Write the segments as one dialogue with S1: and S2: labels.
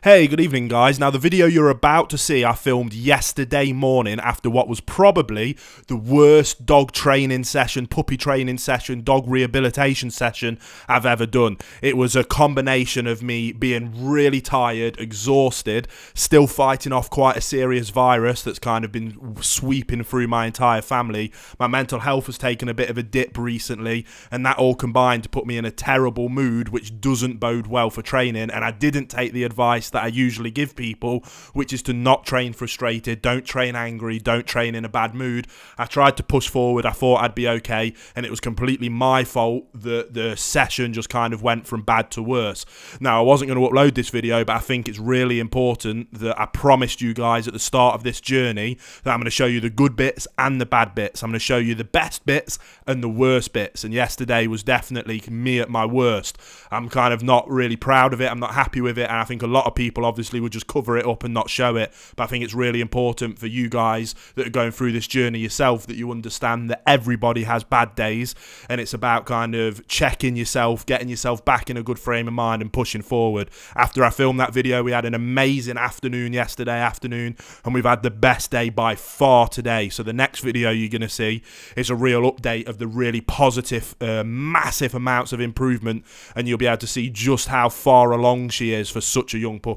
S1: Hey, good evening guys. Now the video you're about to see I filmed yesterday morning after what was probably the worst dog training session, puppy training session, dog rehabilitation session I've ever done. It was a combination of me being really tired, exhausted, still fighting off quite a serious virus that's kind of been sweeping through my entire family. My mental health has taken a bit of a dip recently, and that all combined to put me in a terrible mood, which doesn't bode well for training. And I didn't take the advice that I usually give people, which is to not train frustrated, don't train angry, don't train in a bad mood. I tried to push forward, I thought I'd be okay, and it was completely my fault that the session just kind of went from bad to worse. Now, I wasn't going to upload this video, but I think it's really important that I promised you guys at the start of this journey that I'm going to show you the good bits and the bad bits. I'm going to show you the best bits and the worst bits, and yesterday was definitely me at my worst. I'm kind of not really proud of it, I'm not happy with it, and I think a lot of people obviously would just cover it up and not show it, but I think it's really important for you guys that are going through this journey yourself that you understand that everybody has bad days, and it's about kind of checking yourself, getting yourself back in a good frame of mind and pushing forward. After I filmed that video, we had an amazing afternoon yesterday afternoon, and we've had the best day by far today. So the next video you're going to see is a real update of the really positive, massive amounts of improvement, and you'll be able to see just how far along she is for such a young puppy.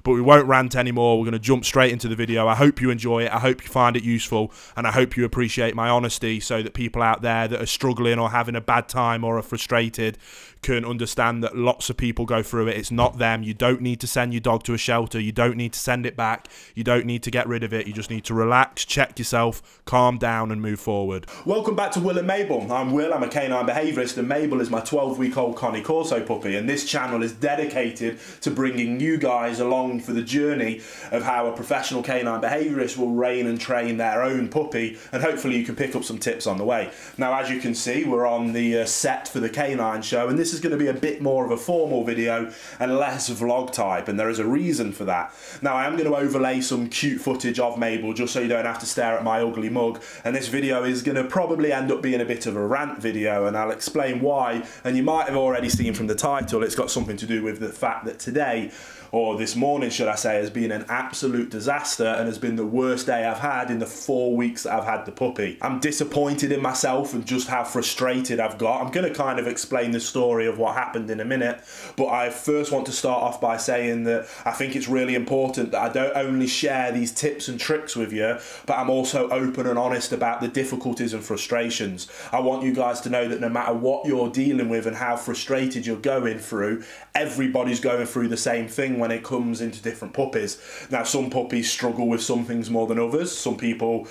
S1: But we won't rant anymore, we're going to jump straight into the video. I hope you enjoy it, I hope you find it useful, and I hope you appreciate my honesty so that people out there that are struggling or having a bad time or are frustrated can understand that lots of people go through it. It's not them. You don't need to send your dog to a shelter, you don't need to send it back, you don't need to get rid of it, you just need to relax, check yourself, calm down and move forward. Welcome back to Will and Mabel. I'm Will, I'm a canine behaviourist, and Mabel is my 12-week-old CORSO puppy, and this channel is dedicated to bringing you guys along for the journey of how a professional canine behaviourist will rein and train their own puppy, and hopefully you can pick up some tips on the way. Now, as you can see, we're on the set for the canine show, and this is going to be a bit more of a formal video and less vlog type, and there is a reason for that. Now, I am going to overlay some cute footage of Mabel just so you don't have to stare at my ugly mug, and this video is going to probably end up being a bit of a rant video, and I'll explain why. And you might have already seen from the title, it's got something to do with the fact that today, or this morning should I say, has been an absolute disaster and has been the worst day I've had in the 4 weeks that I've had the puppy. I'm disappointed in myself and just how frustrated I've got. I'm going to kind of explain the story of what happened in a minute, but I first want to start off by saying that I think it's really important that I don't only share these tips and tricks with you, but I'm also open and honest about the difficulties and frustrations. I want you guys to know that no matter what you're dealing with and how frustrated you're going through, everybody's going through the same thing when it comes into different puppies. Now, some puppies struggle with some things more than others. Some people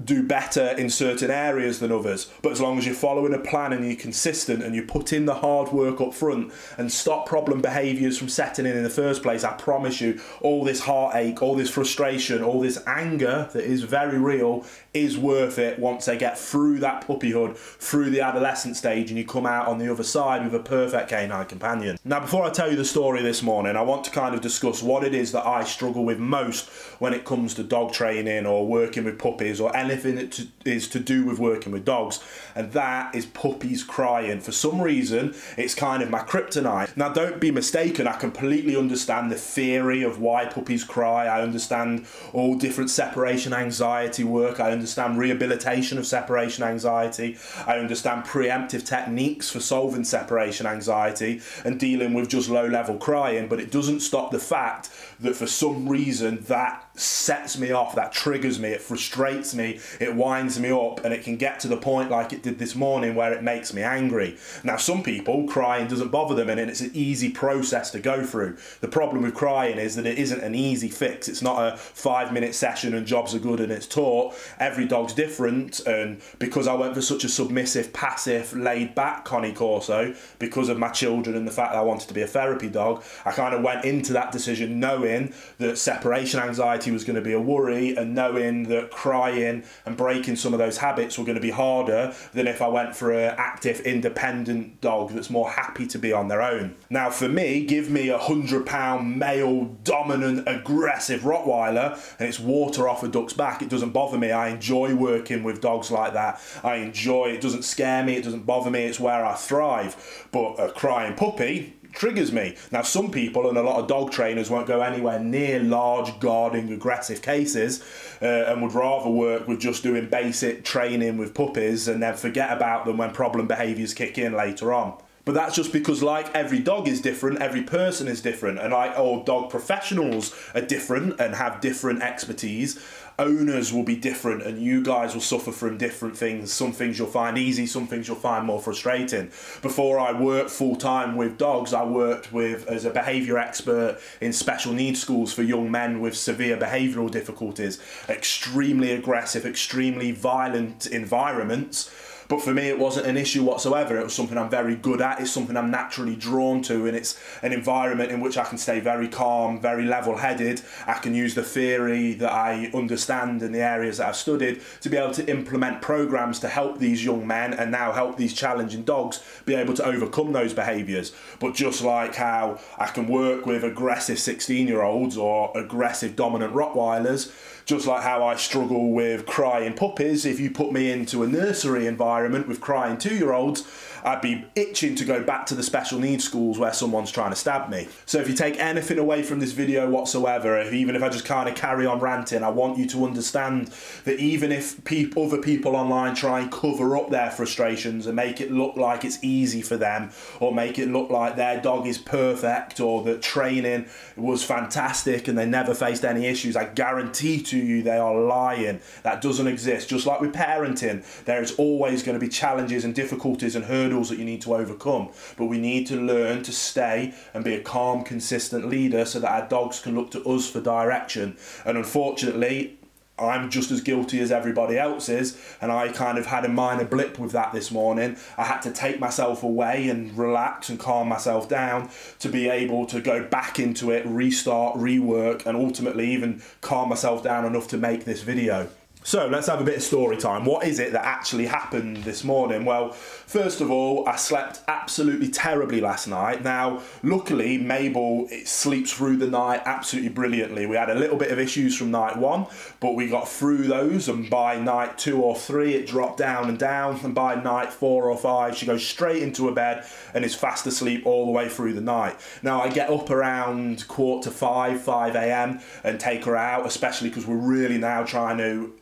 S1: do better in certain areas than others, but as long as you're following a plan and you're consistent and you put in the hard work up front and stop problem behaviours from setting in the first place, I promise you all this heartache, all this frustration, all this anger that is very real is worth it once they get through that puppyhood, through the adolescent stage, and you come out on the other side with a perfect canine companion. Now, before I tell you the story this morning, I want to kind of discuss what it is that I struggle with most when it comes to dog training or working with puppies or anything that is to do with working with dogs, and that is puppies crying. For some reason, it's kind of my kryptonite. Now, don't be mistaken, I completely understand the theory of why puppies cry. I understand all different separation anxiety work. I understand rehabilitation of separation anxiety. I understand preemptive techniques for solving separation anxiety and dealing with just low-level crying, but it doesn't stop the fact that for some reason that sets me off, that triggers me, it frustrates me, it winds me up, and it can get to the point like it did this morning where it makes me angry. Now, some people, crying doesn't bother them and it's an easy process to go through. The problem with crying is that it isn't an easy fix. It's not a 5-minute session and jobs are good and it's taught. Every dog's different, and because I went for such a submissive, passive, laid-back CORSO, because of my children and the fact that I wanted to be a therapy dog, I kind of went into that decision knowing that separation anxiety was going to be a worry, and knowing that crying and breaking some of those habits were going to be harder than if I went for an active, independent dog that's more happy to be on their own. Now, for me, give me a 100-pound male, dominant, aggressive Rottweiler and it's water off a duck's back. It doesn't bother me. I enjoy working with dogs like that. I enjoy it. It doesn't scare me. It doesn't bother me. It's where I thrive. But a crying puppy, triggers me. Now, some people and a lot of dog trainers won't go anywhere near large, guarding, aggressive cases and would rather work with just doing basic training with puppies and then forget about them when problem behaviours kick in later on. But that's just because, like, every dog is different, every person is different, and all dog professionals are different and have different expertise. Owners will be different, and you guys will suffer from different things. Some things you'll find easy, some things you'll find more frustrating. Before I worked full-time with dogs, I worked as a behaviour expert in special needs schools for young men with severe behavioural difficulties, extremely aggressive, extremely violent environments. But for me, it wasn't an issue whatsoever. It was something I'm very good at. It's something I'm naturally drawn to, and it's an environment in which I can stay very calm, very level-headed. I can use the theory that I understand in the areas that I've studied to be able to implement programs to help these young men and now help these challenging dogs be able to overcome those behaviours. But just like how I can work with aggressive 16-year-olds or aggressive dominant Rottweilers, just like how I struggle with crying puppies, if you put me into a nursery environment with crying 2-year-olds, I'd be itching to go back to the special needs schools where someone's trying to stab me. So if you take anything away from this video whatsoever, even if I just kind of carry on ranting, I want you to understand that even if other people online try and cover up their frustrations and make it look like it's easy for them, or make it look like their dog is perfect, or that training was fantastic and they never faced any issues, I guarantee to you they are lying. That doesn't exist. Just like with parenting, there is always going to be challenges and difficulties and hurdles that you need to overcome, but we need to learn to stay and be a calm, consistent leader so that our dogs can look to us for direction. And unfortunately, I'm just as guilty as everybody else is, and I kind of had a minor blip with that this morning. I had to take myself away and relax and calm myself down to be able to go back into it, restart, rework, and ultimately even calm myself down enough to make this video. So let's have a bit of story time. What is it that actually happened this morning? Well, first of all, I slept absolutely terribly last night. Now, luckily, Mabel sleeps through the night absolutely brilliantly. We had a little bit of issues from night 1, but we got through those, and by night 2 or 3, it dropped down, and by night 4 or 5, she goes straight into her bed and is fast asleep all the way through the night. Now, I get up around 4:45, 5 a.m. and take her out, especially because we're really now trying to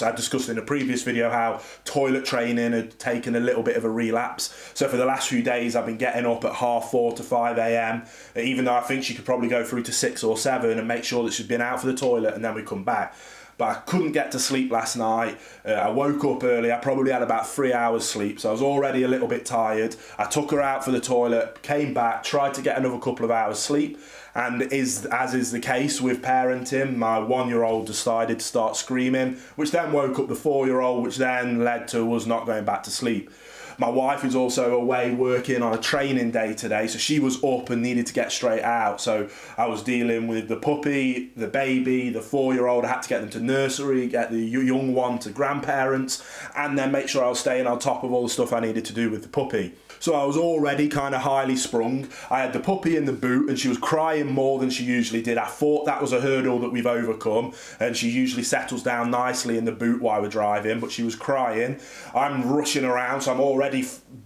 S1: I discussed in a previous video how toilet training had taken a little bit of a relapse. So for the last few days I've been getting up at 4:30 to 5 a.m. even though I think she could probably go through to 6 or 7 and make sure that she's been out for the toilet and then we come back. But I couldn't get to sleep last night. I woke up early. I probably had about 3 hours sleep, so I was already a little bit tired. I took her out for the toilet, came back, tried to get another couple of hours sleep, and as is the case with parenting, my 1-year-old decided to start screaming, which then woke up the 4-year-old, which then led to us not going back to sleep. My wife is also away working on a training day today, so she was up and needed to get straight out. So I was dealing with the puppy, the baby, the 4-year-old. I had to get them to nursery, get the young one to grandparents, and then make sure I was staying on top of all the stuff I needed to do with the puppy. So I was already kind of highly sprung. I had the puppy in the boot and she was crying more than she usually did. I thought that was a hurdle that we've overcome, and she usually settles down nicely in the boot while we're driving, but she was crying. I'm rushing around, so I'm already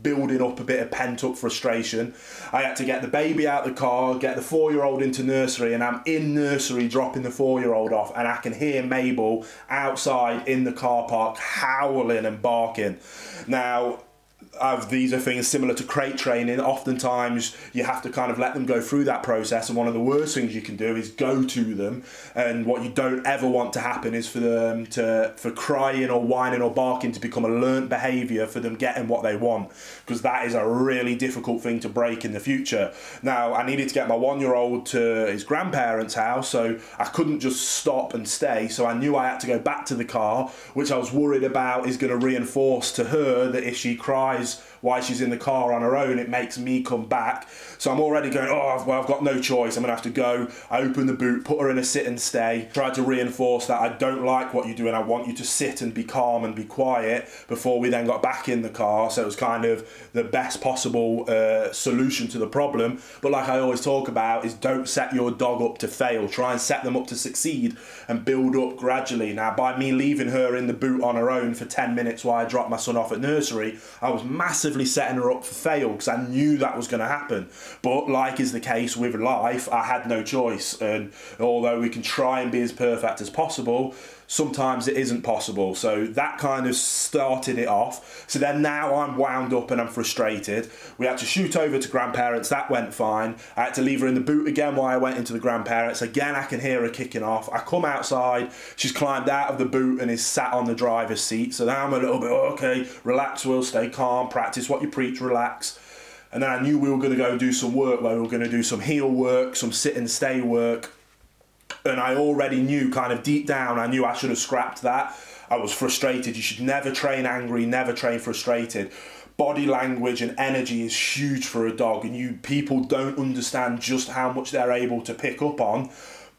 S1: building up a bit of pent-up frustration. I had to get the baby out of the car, get the 4-year-old into nursery, and I'm in nursery dropping the 4-year-old off, and I can hear Mabel outside in the car park howling and barking. Now, these are things similar to crate training. Oftentimes you have to kind of let them go through that process, and one of the worst things you can do is go to them, and what you don't ever want to happen is for them for crying or whining or barking to become a learnt behaviour for them getting what they want, because that is a really difficult thing to break in the future. Now, I needed to get my 1-year-old to his grandparents' house, so I couldn't just stop and stay, so I knew I had to go back to the car, which I was worried about is going to reinforce to her that if she cries while she's in the car on her own, it makes me come back. So I'm already going, oh, well, I've got no choice, I'm gonna have to go. I open the boot, put her in a sit and stay, try to reinforce that I don't like what you do and I want you to sit and be calm and be quiet before we then got back in the car. So it was kind of the best possible solution to the problem. But like I always talk about, is don't set your dog up to fail. Try and set them up to succeed and build up gradually. Now, by me leaving her in the boot on her own for 10 minutes while I dropped my son off at nursery, I was massively massively setting her up for fail because I knew that was going to happen. But like is the case with life, I had no choice. And although we can try and be as perfect as possible, sometimes it isn't possible. So that kind of started it off. So then now I'm wound up and I'm frustrated. We had to shoot over to grandparents. That went fine. I had to leave her in the boot again while I went into the grandparents. Again, I can hear her kicking off. I come outside. She's climbed out of the boot and is sat on the driver's seat. So now I'm a little bit, okay, relax, Will, stay calm, practice what you preach, relax. And then I knew we were going to go do some work where we were going to do some heel work, some sit and stay work. And I already knew, kind of deep down, I knew I should have scrapped that. I was frustrated. You should never train angry, never train frustrated. Body language and energy is huge for a dog, and people don't understand just how much they're able to pick up on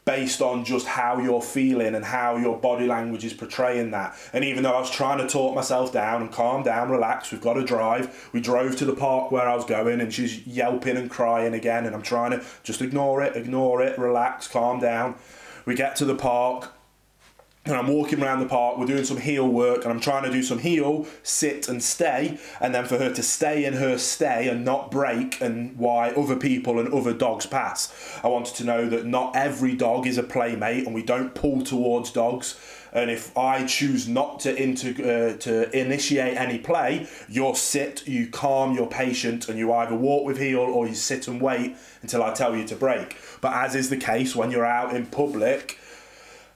S1: based on just how you're feeling and how your body language is portraying that. And even though I was trying to talk myself down and calm down, relax, we've got to drive. We drove to the park where I was going and she's yelping and crying again, and I'm trying to just ignore it, relax, calm down. We get to the park and I'm walking around the park, we're doing some heel work, and I'm trying to do some heel, sit and stay, and then for her to stay in her stay and not break, and why other people and other dogs pass. I wanted to know that not every dog is a playmate and we don't pull towards dogs. And if I choose not to initiate any play, you're sit, you calm, you're patient, and you either walk with heel or you sit and wait until I tell you to break. But as is the case when you're out in public,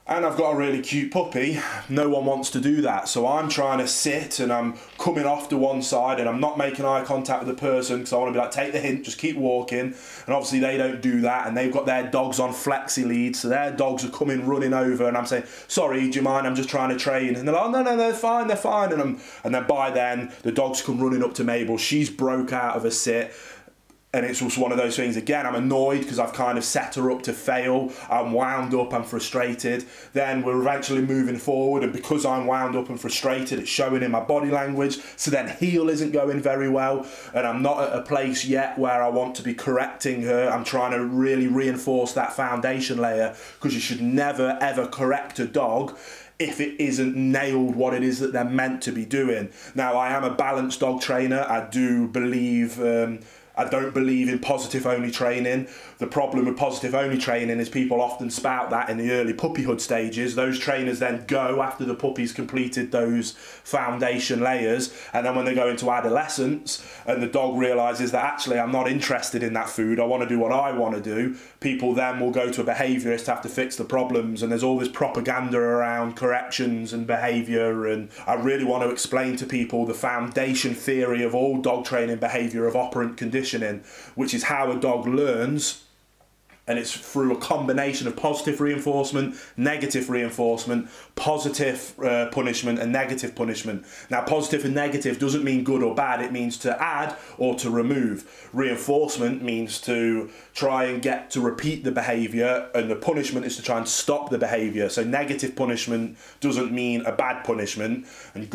S1: and I've got a really cute puppy, no one wants to do that. So I'm trying to sit and I'm coming off to one side and I'm not making eye contact with the person because I want to be like, take the hint, just keep walking. And obviously they don't do that, and they've got their dogs on flexi leads, so their dogs are coming running over, and I'm saying, sorry, do you mind, I'm just trying to train. And they're like, oh, no, they're fine, they're fine. And then by then, the dogs come running up to Mabel. She's broke out of a sit. And it's just one of those things, again, I'm annoyed because I've kind of set her up to fail. I'm wound up, I'm frustrated. Then we're eventually moving forward, and because I'm wound up and frustrated, it's showing in my body language. So then heel isn't going very well, and I'm not at a place yet where I want to be correcting her. I'm trying to really reinforce that foundation layer, because you should never ever correct a dog if it isn't nailed what it is that they're meant to be doing. Now, I am a balanced dog trainer. I do believe I don't believe in positive only training. The problem with positive only training is people often spout that in the early puppyhood stages. Those trainers then go after the puppy's completed those foundation layers, and then when they go into adolescence and the dog realizes that actually I'm not interested in that food, I want to do what I want to do, people then will go to a behaviourist to have to fix the problems, and there's all this propaganda around corrections and behaviour. And I really want to explain to people the foundation theory of all dog training behaviour of operant conditioning, which is how a dog learns. And it's through a combination of positive reinforcement, negative reinforcement, positive punishment and negative punishment. Now, positive and negative doesn't mean good or bad. It means to add or to remove. Reinforcement means to try and get to repeat the behaviour, and the punishment is to try and stop the behaviour. So negative punishment doesn't mean a bad punishment, and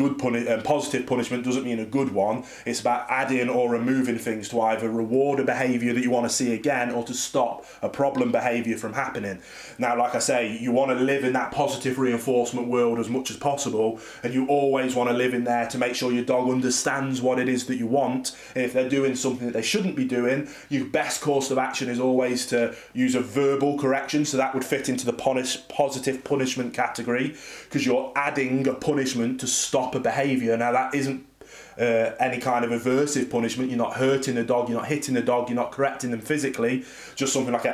S1: positive punishment doesn't mean a good one. It's about adding or removing things to either reward a behaviour that you want to see again or to stop a problem behaviour from happening. Now, like I say, you want to live in that positive reinforcement world as much as possible, and you always want to live in there to make sure your dog understands what it is that you want. And if they're doing something that they shouldn't be doing, your best course of action is always to use a verbal correction. So that would fit into the positive punishment category, because you're adding a punishment to stop a behaviour. Now, that isn't any kind of aversive punishment. You're not hurting the dog, you're not hitting the dog, you're not correcting them physically. Just something like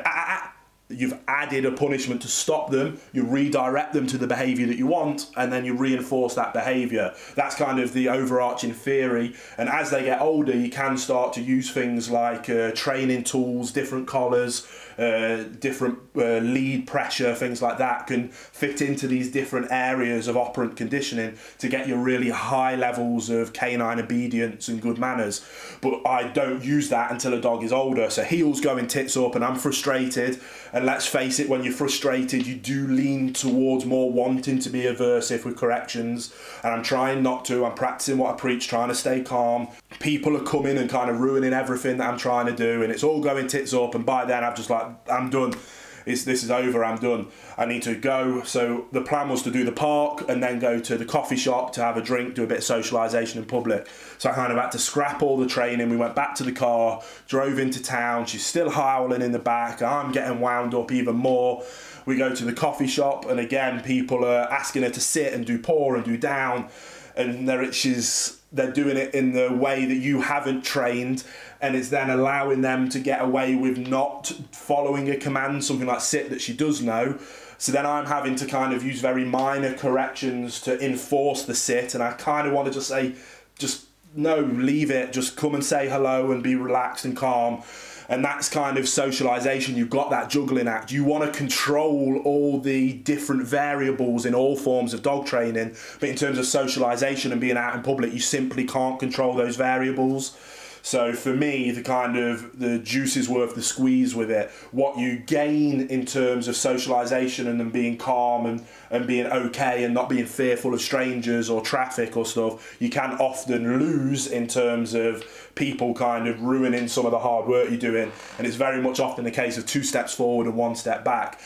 S1: you've added a punishment to stop them, you redirect them to the behaviour that you want, and then you reinforce that behaviour. That's kind of the overarching theory. And as they get older, you can start to use things like training tools, different collars, different lead pressure, things like that can fit into these different areas of operant conditioning to get you really high levels of canine obedience and good manners. But I don't use that until a dog is older. So heel's going tits up and I'm frustrated, and let's face it, when you're frustrated you do lean towards more wanting to be aversive with corrections, and I'm trying not to. I'm practicing what I preach, trying to stay calm. People are coming and kind of ruining everything that I'm trying to do, and it's all going tits up, and by then I'm just like, I'm done. this is over, I'm done. I need to go. So the plan was to do the park and then go to the coffee shop to have a drink, do a bit of socialisation in public. So I kind of had to scrap all the training. We went back to the car, drove into town. She's still howling in the back. I'm getting wound up even more. We go to the coffee shop, and again, people are asking her to sit and do paw and do down, and they're doing it in the way that you haven't trained, and it's then allowing them to get away with not following a command, something like sit, that she does know. So then I'm having to kind of use very minor corrections to enforce the sit, and I kind of want to just say, just no, leave it, just come and say hello and be relaxed and calm. And that's kind of socialisation. You've got that juggling act. You want to control all the different variables in all forms of dog training, but in terms of socialisation and being out in public, you simply can't control those variables. So for me, the juice is worth the squeeze with it. What you gain in terms of socialisation and then being calm and being okay and not being fearful of strangers or traffic or stuff, you can often lose in terms of people kind of ruining some of the hard work you're doing. And it's very much often the case of 2 steps forward and 1 step back.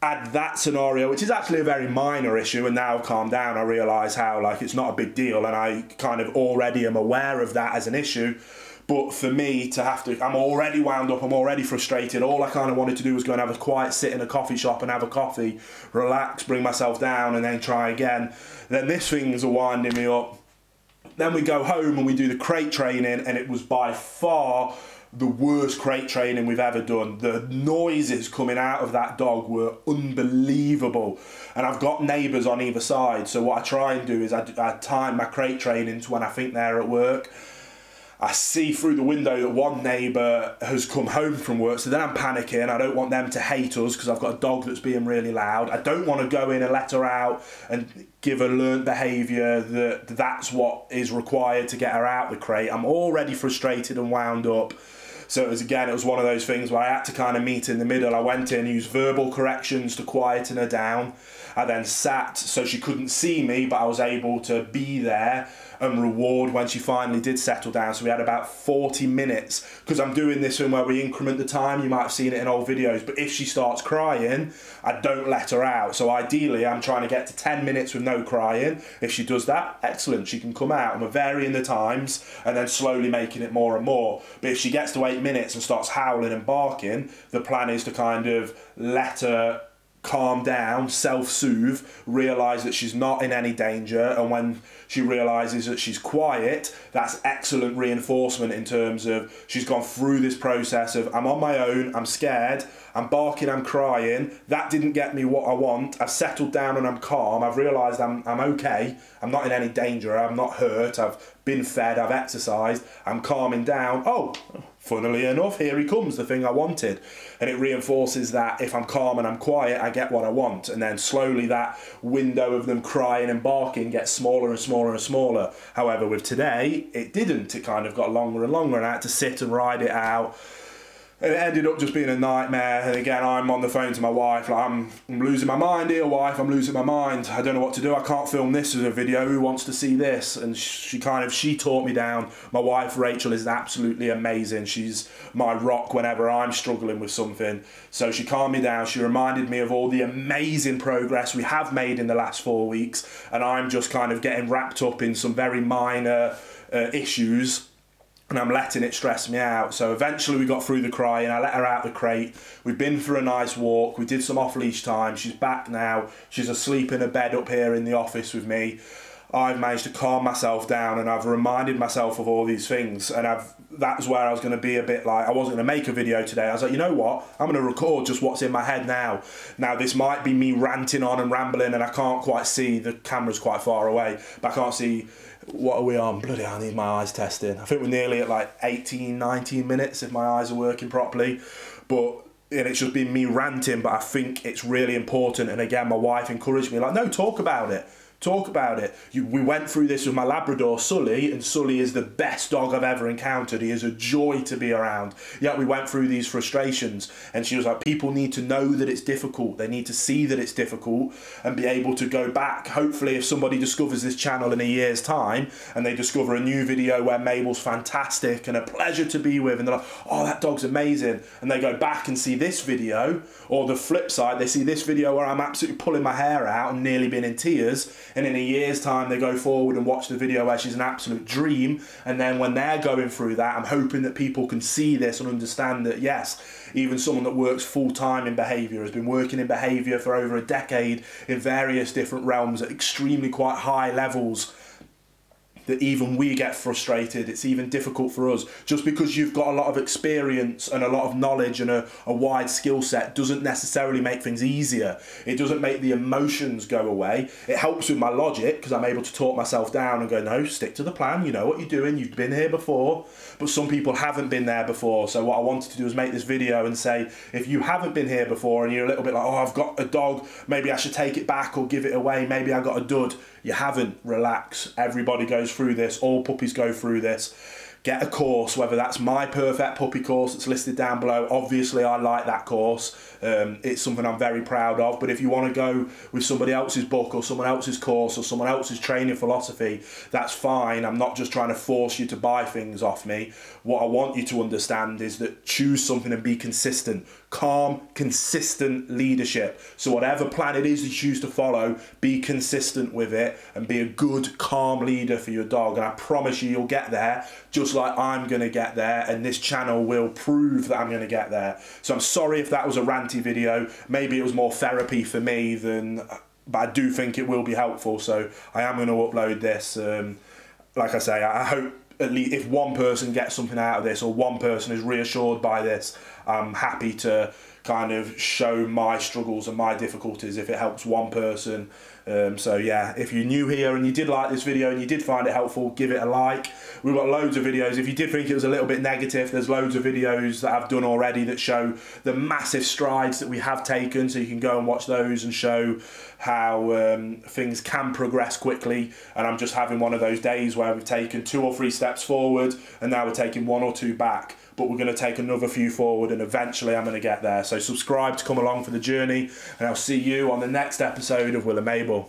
S1: Add that scenario, which is actually a very minor issue, and now I've calmed down, I realise how it's not a big deal, and I kind of already am aware of that as an issue. But for me to I'm already wound up, I'm already frustrated. All I kind of wanted to do was go and have a quiet sit in a coffee shop and have a coffee, relax, bring myself down, and then try again. Then this thing's winding me up. Then we go home and we do the crate training, and it was by far the worst crate training we've ever done. The noises coming out of that dog were unbelievable, and I've got neighbours on either side, so what I try and do is I time my crate training to when I think they're at work. I see through the window that one neighbour has come home from work, so then I'm panicking. I don't want them to hate us because I've got a dog that's being really loud. I don't want to go in and let her out and give her learnt behaviour that's what is required to get her out the crate. I'm already frustrated and wound up. So it was one of those things where I had to kind of meet in the middle. I went in, used verbal corrections to quieten her down. I then sat so she couldn't see me, but I was able to be there and reward when she finally did settle down. So we had about 40 minutes, because I'm doing this one where we increment the time. You might have seen it in old videos, but if she starts crying, I don't let her out. So ideally, I'm trying to get to 10 minutes with no crying. If she does that, excellent, she can come out. And we're varying the times and then slowly making it more and more. But if she gets to 8 minutes and starts howling and barking, the plan is to kind of let her calm down, self-soothe, realise that she's not in any danger, and when she realises that she's quiet, that's excellent reinforcement in terms of she's gone through this process of I'm on my own, I'm scared, I'm barking, I'm crying, that didn't get me what I want, I've settled down and I'm calm, I've realised I'm okay, I'm not in any danger, I'm not hurt, I've been fed, I've exercised, I'm calming down, oh, funnily enough, here he comes, the thing I wanted. And it reinforces that if I'm calm and I'm quiet, I get what I want. And then slowly that window of them crying and barking gets smaller and smaller and smaller. However, with today, it didn't. It kind of got longer and longer, and I had to sit and ride it out. And it ended up just being a nightmare. And again, I'm on the phone to my wife, like, I'm losing my mind here, wife, I'm losing my mind. I don't know what to do. I can't film this as a video. Who wants to see this? And she taught me down. My wife, Rachel, is absolutely amazing. She's my rock whenever I'm struggling with something. So she calmed me down. She reminded me of all the amazing progress we have made in the last 4 weeks. And I'm just kind of getting wrapped up in some very minor issues, and I'm letting it stress me out. So eventually we got through the crying, I let her out the crate, we've been for a nice walk, we did some off-leash time, she's back now, she's asleep in a bed up here in the office with me. I've managed to calm myself down, and I've reminded myself of all these things, and that's where I was going to be a bit like, I wasn't going to make a video today. I was like, you know what, I'm going to record just what's in my head now. Now this might be me ranting on and rambling, and I can't quite see, the camera's quite far away, but I can't see. What are we on? Bloody hell, I need my eyes testing. I think we're nearly at like 18, 19 minutes if my eyes are working properly. And it's just been me ranting, but I think it's really important. And again, my wife encouraged me, like, no, talk about it. Talk about it. We went through this with my Labrador, Sully, and Sully is the best dog I've ever encountered. He is a joy to be around. Yet we went through these frustrations, and she was like, people need to know that it's difficult. They need to see that it's difficult and be able to go back. Hopefully, if somebody discovers this channel in a year's time and they discover a new video where Mabel's fantastic and a pleasure to be with, and they're like, oh, that dog's amazing, and they go back and see this video, or the flip side, they see this video where I'm absolutely pulling my hair out and nearly been in tears, and in a year's time they go forward and watch the video where she's an absolute dream, and then when they're going through that, I'm hoping that people can see this and understand that, yes, even someone that works full-time in behaviour, has been working in behaviour for over a decade in various different realms at extremely quite high levels, that even we get frustrated. It's even difficult for us. Just because you've got a lot of experience and a lot of knowledge and a wide skill set doesn't necessarily make things easier. It doesn't make the emotions go away. It helps with my logic because I'm able to talk myself down and go, no, stick to the plan. You know what you're doing. You've been here before. But some people haven't been there before. So what I wanted to do is make this video and say, if you haven't been here before and you're a little bit like, oh, I've got a dog, maybe I should take it back or give it away. Maybe I got a dud. You haven't. Relax. Everybody goes through this. All puppies go through this. Get a course, whether that's my perfect puppy course that's listed down below. Obviously I like that course. It's something I'm very proud of, but if you want to go with somebody else's book or someone else's course or someone else's training philosophy, that's fine. I'm not just trying to force you to buy things off me. What I want you to understand is that choose something and be consistent. Calm, consistent leadership. So whatever plan it is you choose to follow, be consistent with it and be a good, calm leader for your dog. And I promise you'll get there, just like I'm going to get there, and this channel will prove that I'm going to get there. So I'm sorry if that was a ranty video. Maybe it was more therapy for me than, but I do think it will be helpful. So I am going to upload this. Like I say, I hope at least if one person gets something out of this or one person is reassured by this, I'm happy to kind of show my struggles and my difficulties if it helps one person. So yeah, if you're new here and you did like this video and you did find it helpful, give it a like. We've got loads of videos. If you did think it was a little bit negative, there's loads of videos that I've done already that show the massive strides that we have taken, so you can go and watch those and show how things can progress quickly. And I'm just having one of those days where we've taken 2 or 3 steps forward and now we're taking 1 or 2 back, but we're going to take another few forward and eventually I'm going to get there. So subscribe to come along for the journey, and I'll see you on the next episode of Will and Mabel.